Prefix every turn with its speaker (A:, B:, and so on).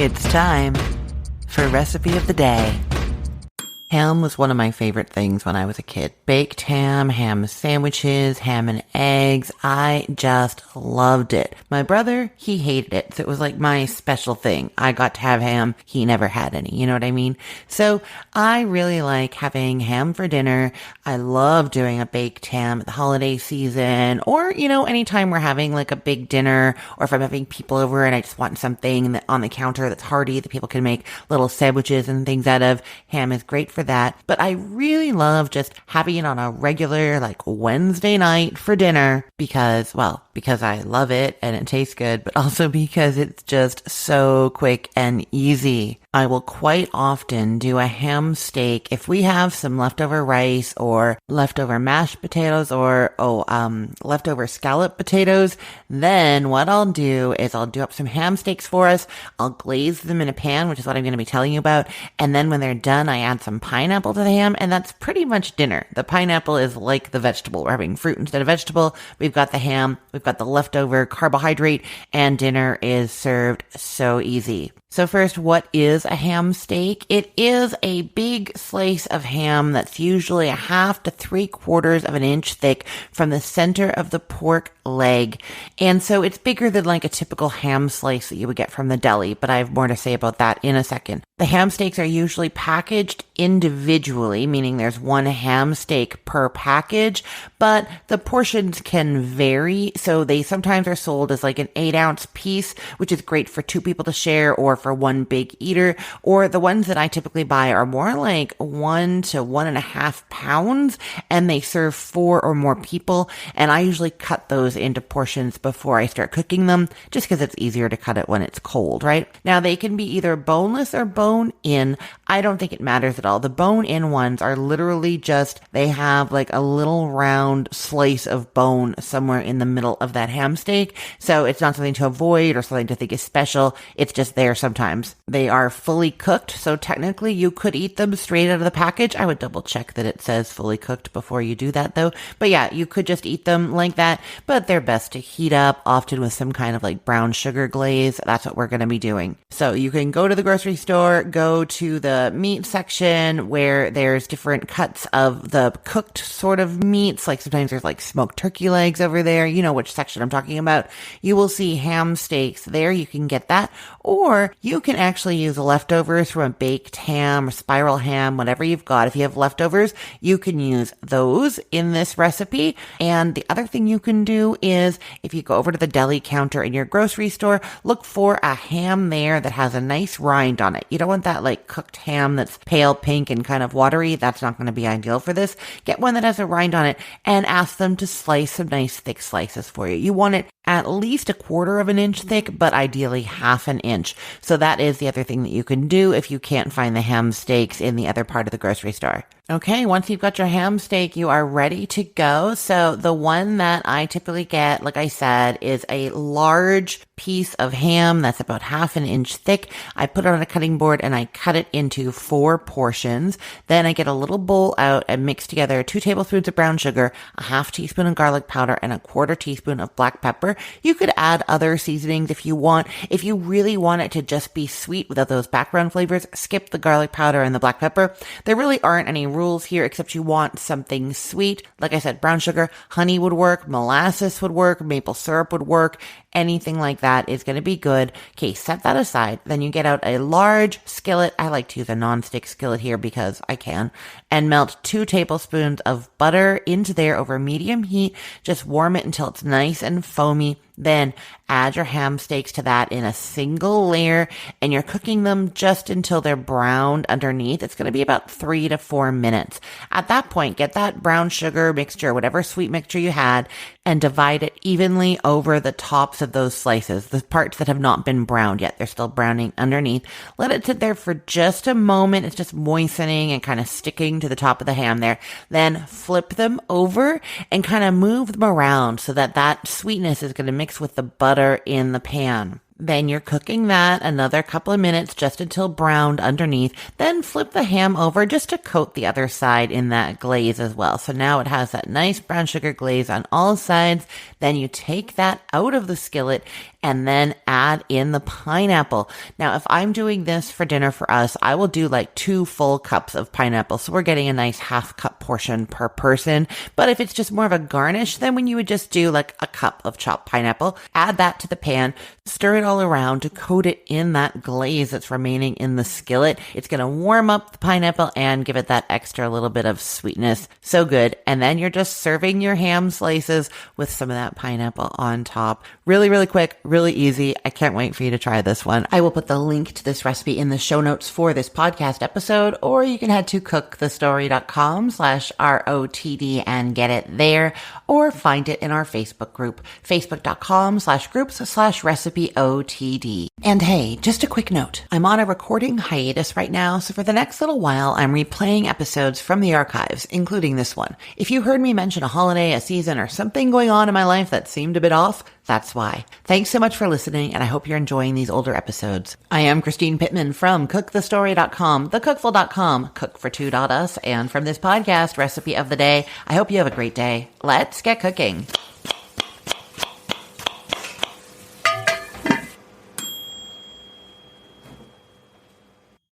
A: It's time for Recipe of the Day. Ham was one of my favorite things when I was a kid. Baked ham sandwiches, ham and eggs. I just loved it. My brother, he hated it. So it was like my special thing. I got to have ham. He never had any. You know what I mean? So I really like having ham for dinner. I love doing a baked ham at the holiday season or, anytime we're having like a big dinner or if I'm having people over and I just want something on the counter that's hearty that people can make little sandwiches and things out of. Ham is great for that, but I really love just having it on a regular like Wednesday night for dinner because I love it and it tastes good, but also because it's just so quick and easy. I will quite often do a ham steak if we have some leftover rice or leftover mashed potatoes or leftover scallop potatoes. Then what I'll do is I'll do up some ham steaks for us. I'll glaze them in a pan, which is what I'm going to be telling you about. And then when they're done, I add some pineapple to the ham, and that's pretty much dinner. The pineapple is like the vegetable. We're having fruit instead of vegetable. We've got the ham, we've got the leftover carbohydrate, and dinner is served so easy. So first, what is a ham steak? It is a big slice of ham that's usually 1/2 to 3/4 of an inch thick from the center of the pork leg. And so it's bigger than like a typical ham slice that you would get from the deli, but I have more to say about that in a second. The ham steaks are usually packaged individually, meaning there's one ham steak per package, but the portions can vary. So they sometimes are sold as like an 8-ounce piece, which is great for 2 people to share or for one big eater, or the ones that I typically buy are more like 1 to 1.5 pounds, and they serve 4 or more people. And I usually cut those into portions before I start cooking them, just because it's easier to cut it when it's cold, right? Now they can be either boneless or bone-in. I don't think it matters at all. The bone-in ones are literally just, they have like a little round slice of bone somewhere in the middle of that ham steak. So it's not something to avoid or something to think is special. It's just there sometimes. They are fully cooked, so technically you could eat them straight out of the package. I would double check that it says fully cooked before you do that though. But yeah, you could just eat them like that, but they're best to heat up, often with some kind of like brown sugar glaze. That's what we're going to be doing. So you can go to the grocery store, go to the meat section where there's different cuts of the cooked sort of meats. Like sometimes there's like smoked turkey legs over there. You know which section I'm talking about. You will see ham steaks there. You can get that. Or you can actually use leftovers from a baked ham or spiral ham, whatever you've got. If you have leftovers, you can use those in this recipe. And the other thing you can do is if you go over to the deli counter in your grocery store, look for a ham there that has a nice rind on it. You don't want that like cooked ham that's pale pink and kind of watery. That's not going to be ideal for this. Get one that has a rind on it and ask them to slice some nice thick slices for you. You want it at least 1/4 of an inch thick, but ideally 1/2 an inch. So that is the other thing that you can do if you can't find the ham steaks in the other part of the grocery store. Okay, once you've got your ham steak, you are ready to go. So the one that I typically get, like I said, is a large piece of ham that's about 1/2 an inch thick. I put it on a cutting board and I cut it into 4 portions. Then I get a little bowl out and mix together 2 tablespoons of brown sugar, 1/2 teaspoon of garlic powder, and 1/4 teaspoon of black pepper. You could add other seasonings if you want. If you really want it to just be sweet without those background flavors, skip the garlic powder and the black pepper. There really aren't any rules here except you want something sweet. Like I said, brown sugar, honey would work, molasses would work, maple syrup would work. Anything like that is going to be good. Okay, set that aside. Then you get out a large skillet. I like to use a non-stick skillet here because I can. And melt 2 tablespoons of butter into there over medium heat. Just warm it until it's nice and foamy. Then add your ham steaks to that in a single layer, and you're cooking them just until they're browned underneath. It's going to be about 3 to 4 minutes. At that point, get that brown sugar mixture, whatever sweet mixture you had, and divide it evenly over the tops of those slices, the parts that have not been browned yet. They're still browning underneath. Let it sit there for just a moment. It's just moistening and kind of sticking to the top of the ham there. Then flip them over and kind of move them around so that that sweetness is going to mix with the butter in the pan. Then you're cooking that another couple of minutes just until browned underneath. Then flip the ham over just to coat the other side in that glaze as well. So now it has that nice brown sugar glaze on all sides. Then you take that out of the skillet and then add in the pineapple. Now, if I'm doing this for dinner for us, I will do like 2 full cups of pineapple. So we're getting a nice half cup portion per person. But if it's just more of a garnish, then when you would just do like a cup of chopped pineapple, add that to the pan, stir it all around to coat it in that glaze that's remaining in the skillet. It's going to warm up the pineapple and give it that extra little bit of sweetness. So good. And then you're just serving your ham slices with some of that pineapple on top. Really, really quick, really easy. I can't wait for you to try this one. I will put the link to this recipe in the show notes for this podcast episode, or you can head to cookthestory.com/ROTD and get it there, or find it in our Facebook group, facebook.com/groups/recipeotd. And hey, just a quick note. I'm on a recording hiatus right now, so for the next little while, I'm replaying episodes from the archives, including this one. If you heard me mention a holiday, a season, or something going on in my life that seemed a bit off, that's why. Thanks so much for listening, and I hope you're enjoying these older episodes. I am Christine Pittman from cookthestory.com, thecookful.com, cookfor2.us, and from this podcast, Recipe of the Day. I hope you have a great day. Let's get cooking.